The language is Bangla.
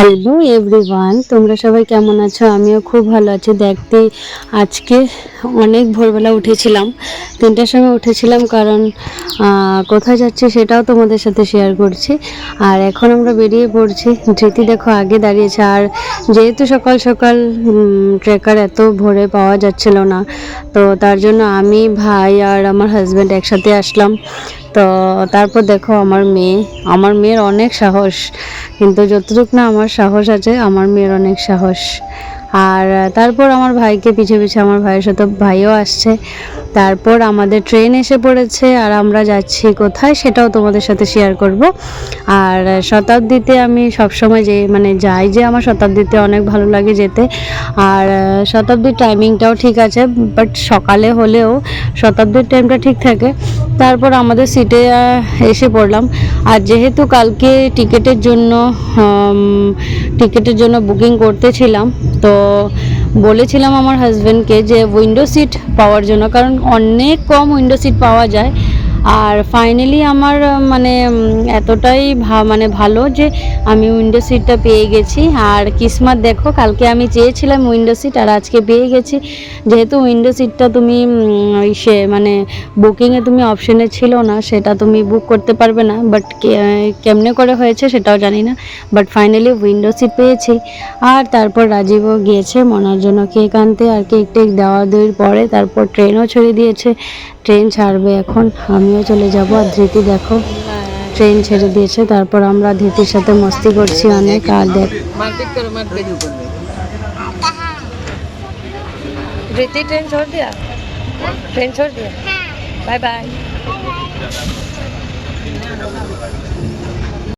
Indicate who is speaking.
Speaker 1: হ্যালো এভরিওয়ান, তোমরা সবাই কেমন আছো? আমিও খুব ভালো আছি। দেখতে আজকে অনেক ভোরবেলা উঠেছিলাম, 3টার সময় উঠেছিলাম, কারণ কোথায় যাচ্ছি সেটাও তোমাদের সাথে শেয়ার করছি। আর এখন আমরা বেরিয়ে পড়ছি। ধৃতি দেখো আগে দাঁড়িয়েছে, আর যেহেতু সকাল সকাল ট্রেকার এত ভোরে পাওয়া যাচ্ছিল না, তো তার জন্য আমি, ভাই আর আমার হাজব্যান্ড একসাথে আসলাম। তো তারপর দেখো আমার মেয়ের অনেক সাহস, কিন্তু যতটুকু না আমার সাহস আছে, আমার মেয়ের অনেক সাহস। আর তারপর আমার ভাইকে পিছে পিছে, আমার ভাইয়ের সাথে ভাইও আসছে। তারপর আমাদের ট্রেন এসে পড়েছে, আর আমরা যাচ্ছি কোথায় সেটাও তোমাদের সাথে শেয়ার করব। আর শতাব্দীতে আমি সবসময় যাই যে আমার শতাব্দীতে অনেক ভালো লাগে যেতে। আর শতাব্দীর টাইমিংটাও ঠিক আছে, বাট সকালে হলেও শতাব্দীর টাইমটা ঠিক থাকে। তারপর আমাদের সিটে এসে পড়লাম। আর যেহেতু কালকে টিকিটের জন্য বুকিং করতেছিলাম, তো বলেছিলাম আমার হাজব্যান্ডকে যে উইন্ডো সিট পাওয়ার জন্য, কারণ অনেক কম উইন্ডো সিট পাওয়া যায়। আর ফাইনালি আমার এতটাই ভালো যে আমি উইন্ডো সিটটা পেয়ে গেছি। আর কিসমত দেখো, কালকে আমি চেয়েছিলাম উইন্ডো সিট, আর আজকে পেয়ে গেছি। যেহেতু উইন্ডো সিটটা তুমি বুকিংয়ে তুমি অপশনে ছিল না, সেটা তুমি বুক করতে পারবে না, বাট কেমনে করে হয়েছে সেটাও জানি না, বাট ফাইনালি উইন্ডো সিট পেয়েছি। আর তারপর রাজীবও গিয়েছে মনার জন্য কেক আনতে, আর কেক টেক দেওয়া দেওয়ার পরে তারপর ট্রেনও ছেড়ে দিয়েছে। ট্রেন ছাড়বে এখন, আমিও চলে যাব। আর ধৃতি দেখো ট্রেন ছেড়ে দিয়েছে। তারপর আমরা ধৃতির সাথে মস্তি করছি অনেক। আর দেখ
Speaker 2: धृति ट्रेन छोड़ दिया, बाय बाय।